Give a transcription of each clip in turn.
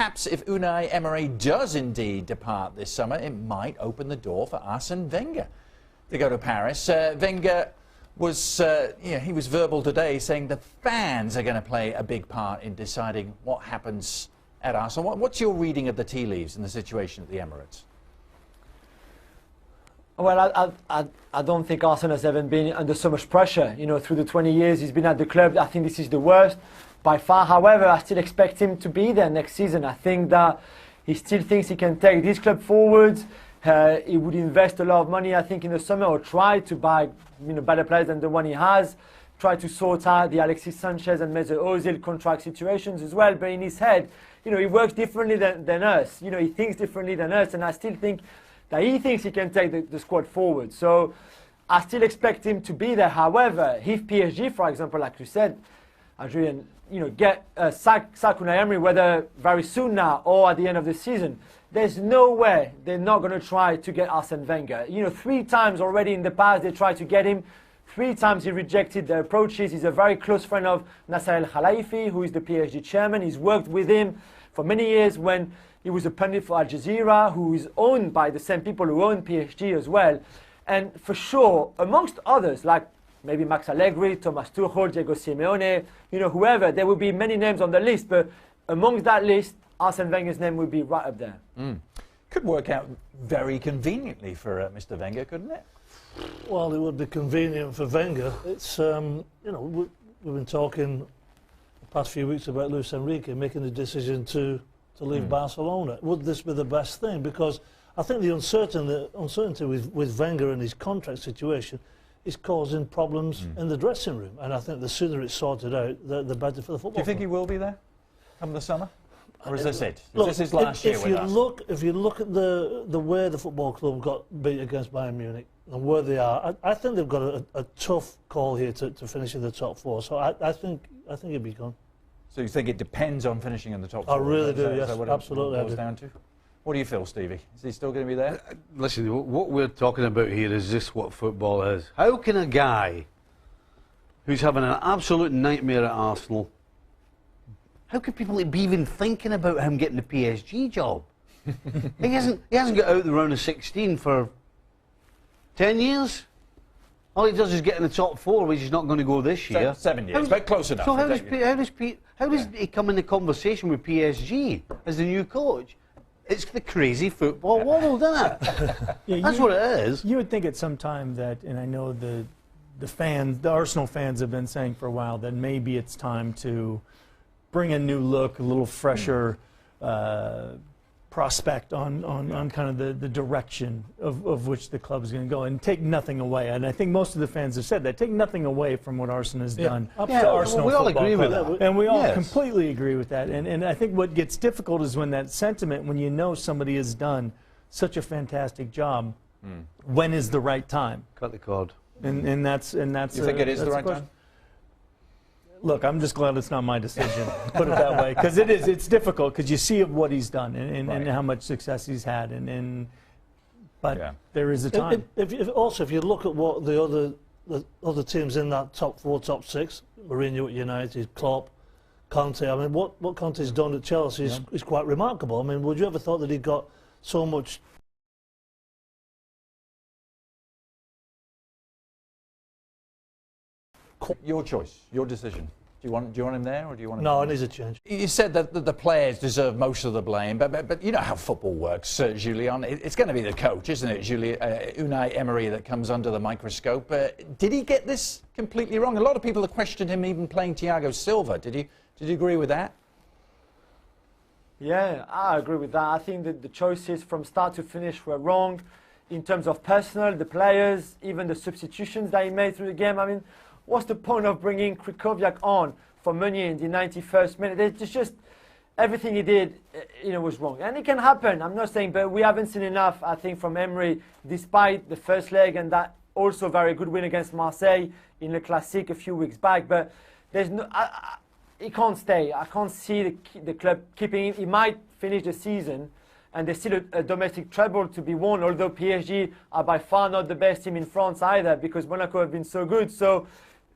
perhaps if Unai Emery does indeed depart this summer, it might open the door for Arsene Wenger to go to Paris. Wenger was, he was verbal today, saying the fans are going to play a big part in deciding what happens at Arsenal. What's your reading of the tea leaves in the situation at the Emirates? Well, I don't think Arsene has ever been under so much pressure. You know, through the 20 years he's been at the club, I think this is the worst by far. However, I still expect him to be there next season. I think that he still thinks he can take this club forward. He would invest a lot of money, I think, in the summer, or try to buy better players than the one he has. Try to sort out the Alexis Sanchez and Mesut Ozil contract situations as well. But in his head, he works differently than us. He thinks differently than us, and I still think that he thinks he can take the squad forward. So I still expect him to be there. However, if PSG, for example, like you said, Adrian, get sack Unai Emery, whether very soon now or at the end of the season, there's no way they're not going to try to get Arsene Wenger. 3 times already in the past they tried to get him. 3 times he rejected their approaches. He's a very close friend of Nasser El-Khelaifi, who is the PSG chairman. He's worked with him for many years when he was a pundit for Al Jazeera, who is owned by the same people who own PSG as well. And for sure, amongst others, like maybe Max Allegri, Thomas Tuchel, Diego Simeone, whoever, there will be many names on the list. But amongst that list, Arsene Wenger's name would be right up there. Could work out very conveniently for Mr. Wenger, couldn't it? Well, it would be convenient for Wenger. It's, we've been talking the past few weeks about Luis Enrique making the decision to leave Barcelona. Would this be the best thing? Because I think the uncertainty with Wenger and his contract situation is causing problems in the dressing room. And I think the sooner it's sorted out, the better for the football. Do you think he will be there come the summer? Or is this it? Look, this is last year if with us? If you look at the way the football club got beat against Bayern Munich and where they are, I think they've got a tough call here to finish in the top 4. So I think he'll be gone. So you think it depends on finishing in the top 4? I really do, yes, is that what absolutely. It boils down to? What do you feel, Stevie? Is he still going to be there? Listen, what we're talking about here is just what football is. How can a guy who's having an absolute nightmare at Arsenal, how could people be even thinking about him getting the PSG job? he hasn't got out the round of 16 for 10 years. All he does is get in the top 4, which he's not going to go this year. 7 years, but close enough. So how does he come in the conversation with PSG as the new coach? It's the crazy football world, isn't it? That's what it is. You would think at some time that, and I know the Arsenal fans have been saying for a while, that maybe it's time to bring a new look, a little fresher prospect on kind of the direction of which the club is going to go, and take nothing away. And I think most of the fans have said that. Take nothing away from what Arsene has done to Arsenal. We all Football agree Club. with that. And we all completely agree with that. And I think what gets difficult is when that sentiment, when you know somebody has done such a fantastic job, when is the right time? Cut the cord. And that's You think it is the right time? Look, I'm just glad it's not my decision, put it that way, because it's difficult, because you see what he's done and how much success he's had, but there is a time. If you look at what the other teams in that top 4, top 6, Mourinho at United, Klopp, Conte, I mean, what Conte's done at Chelsea is quite remarkable. I mean, would you ever thought that he got so much... Your choice, your decision. Do you want him there, or do you want him? No, it needs a change. You said that the players deserve most of the blame, but you know how football works, Julien. It's going to be the coach, isn't it, Unai Emery, that comes under the microscope. Did he get this completely wrong? A lot of people have questioned him even playing Thiago Silva. Did you agree with that? Yeah, I agree with that. I think that the choices from start to finish were wrong in terms of personnel, the players, even the substitutions that he made through the game. I mean, what's the point of bringing Krychowiak on for Meunier in the 91st minute? It's just everything he did, was wrong. And it can happen, I'm not saying, but we haven't seen enough, I think, from Emery, despite the first leg and that also very good win against Marseille in Le Classique a few weeks back. But there's no... he can't stay. I can't see the club keeping him. He might finish the season, and there's still a domestic treble to be won, although PSG are by far not the best team in France either, because Monaco have been so good. So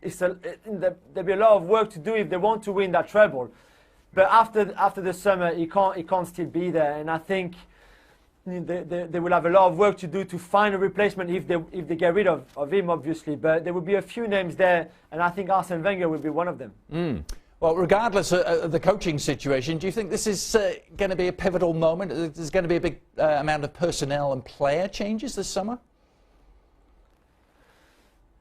there'll be a lot of work to do if they want to win that treble. But after the summer, he can't still be there, and I think they will have a lot of work to do to find a replacement if they get rid of him, obviously. But there will be a few names there, and I think Arsene Wenger will be one of them. Well, regardless of the coaching situation, do you think this is going to be a pivotal moment? There's going to be a big amount of personnel and player changes this summer?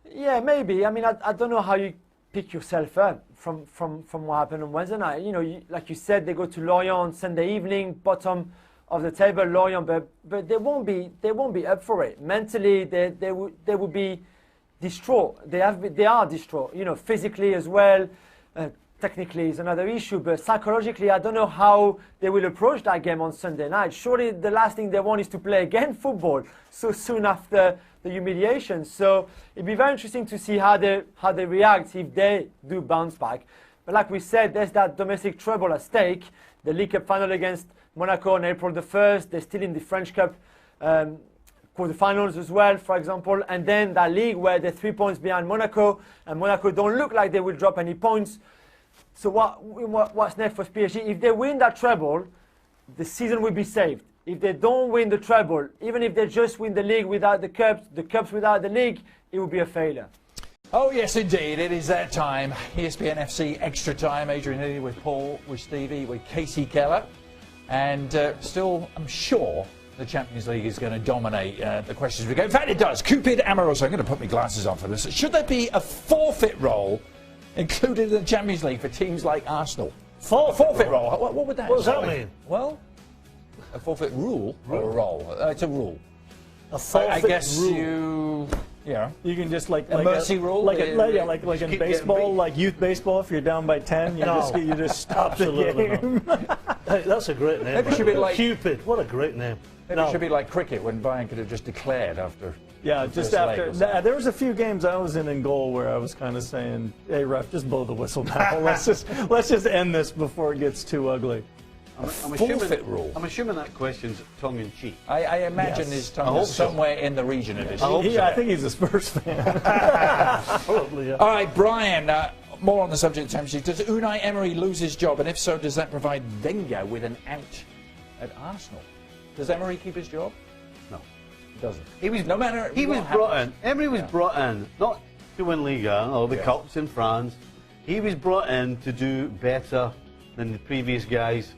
Yeah, maybe. I mean, I don't know how you pick yourself up from what happened on Wednesday night. You know, like you said, they go to Lorient on Sunday evening, bottom of the table, Lorient, but they won't be up for it. Mentally, they will be distraught. They are distraught. You know, physically as well. Technically is another issue, but psychologically, I don't know how they will approach that game on Sunday night. Surely the last thing they want is to play again football so soon after the humiliation. So it'd be very interesting to see how they react if they do bounce back. But like we said, there's that domestic trouble at stake. The League Cup final against Monaco on April the 1st. They're still in the French Cup quarterfinals as well, for example. And then that league where they're 3 points behind Monaco, and Monaco don't look like they will drop any points. So what's next for PSG? If they win that treble, the season will be saved. If they don't win the treble, even if they just win the league without the cups without the league, it will be a failure. Oh, yes, indeed. It is that time. ESPN FC Extra Time. Adrian Healy with Paul, with Stevie, with Casey Keller. And still, I'm sure the Champions League is going to dominate the questions we go. In fact, it does. Cupid Amoroso. I'm going to put my glasses on for this. Should there be a forfeit role included in the Champions League for teams like Arsenal? Forfeit role? What would that What does that mean? Well, a forfeit rule or a role? It's a rule. A forfeit I guess rule. You can just like a mercy rule, like in baseball, like youth baseball. If you're down by 10, you just stop Absolutely the game. Hey, that's a great name. Maybe it should be like Cupid. What a great name. Maybe it should be like cricket when Bayern could have just declared after. Yeah, just after. There was a few games I was in goal where I was kind of saying, "Hey, ref, just blow the whistle now. let's just end this before it gets too ugly." Forfeit rule. I'm assuming that question's tongue in cheek. I imagine his tongue is somewhere in the region of his. I think he's a Spurs fan. Probably, yeah. All right, Brian. More on the subject of Champions League. Does Unai Emery lose his job, and if so, does that provide Wenger with an out at Arsenal? Does Emery keep his job? No, he doesn't. Emery was brought in not to win Liga or the cups in France. He was brought in to do better than the previous guys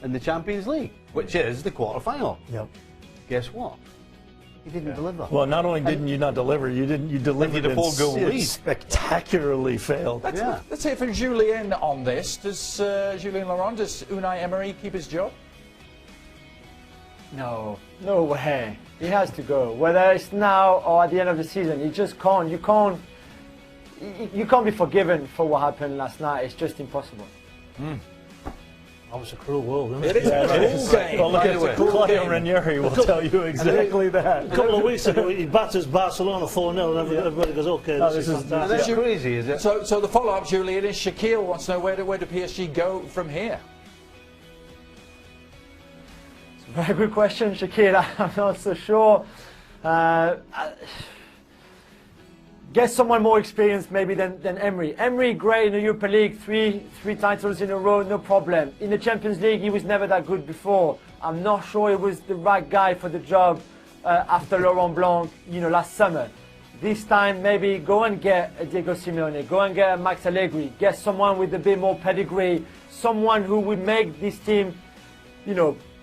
in the Champions League, which is the quarter-final. Yep. Guess what? He didn't deliver. Well, not only didn't you not deliver, you delivered a 4-goal lead. Spectacularly failed. Let's hear from Julien on this. Does Julien Laurent, does Unai Emery keep his job? No way. He has to go. Whether it's now or at the end of the season, he just can't. You can't be forgiven for what happened last night. It's just impossible. That was a cruel world, isn't it? It is a cruel game. Well, look at Claudio Ranieri will tell you exactly that. A couple of weeks ago, he batters Barcelona 4-0, and everybody goes, "Okay, this is fantastic." That's crazy, is it? So the follow-up, Julian, is Shaquille wants to know where do PSG go from here? Very good question, Shaquille. I'm not so sure. Get someone more experienced maybe than Emery. Emery, great in the Europa League, three titles in a row, no problem. In the Champions League, he was never that good before. I'm not sure he was the right guy for the job after Laurent Blanc, last summer. This time, maybe go and get a Diego Simeone, go and get a Max Allegri, get someone with a bit more pedigree, someone who would make this team,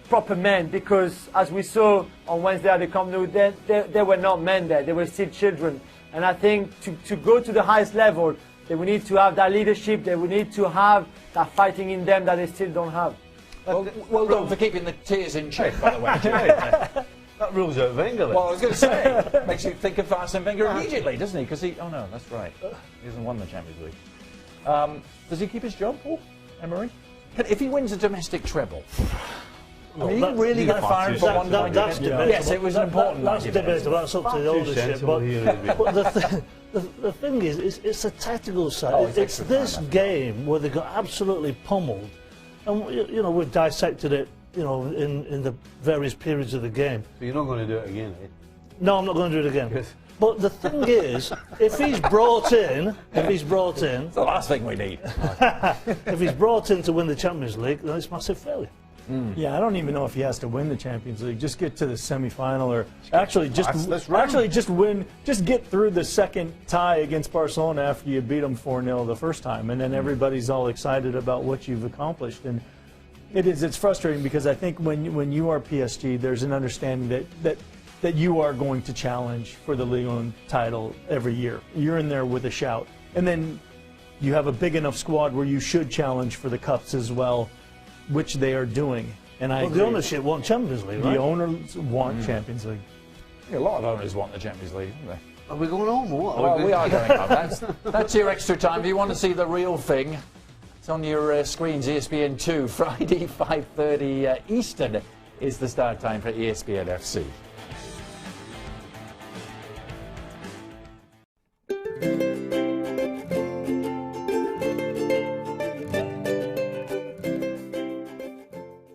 proper men, because as we saw on Wednesday at the Camp Nou, they were not men there, they were still children. And I think to go to the highest level, they will need to have that leadership, they will need to have that fighting in them that they still don't have. Well done for keeping the tears in check, by the way. That rules out Wenger. Well, I was going to say, makes you think of Arsene Wenger immediately, doesn't he? Because oh no, that's right, he hasn't won the Champions League. Does he keep his job, Paul Emery? If he wins a domestic treble, are you really going to fire him for one point? Yes, it was an important one. That's debatable. That's up to the ownership. But the thing is, it's a tactical side. It's this game where they got absolutely pummeled, and we've dissected it, in the various periods of the game. So you're not going to do it again, eh? No, I'm not going to do it again. But the thing is, if he's brought in, It's the last thing we need. if he's brought in to win the Champions League, then it's massive failure. Yeah, I don't even know if he has to win the Champions League. Just get to the semi-final, or actually just win. Just get through the second tie against Barcelona after you beat them 4-0 the first time, and then everybody's all excited about what you've accomplished. And it's frustrating because I think when you are PSG, there's an understanding that you are going to challenge for the Ligue 1 title every year. You're in there with a shout, and then you have a big enough squad where you should challenge for the cups as well, which they are doing. And The ownership want Champions League, right? The owners want Champions League. Yeah, a lot of owners want the Champions League, don't they? Are we going home or what? Well, we are going home. That's your extra time. If you want to see the real thing, it's on your screens, ESPN 2, Friday, 5:30 Eastern is the start time for ESPN FC.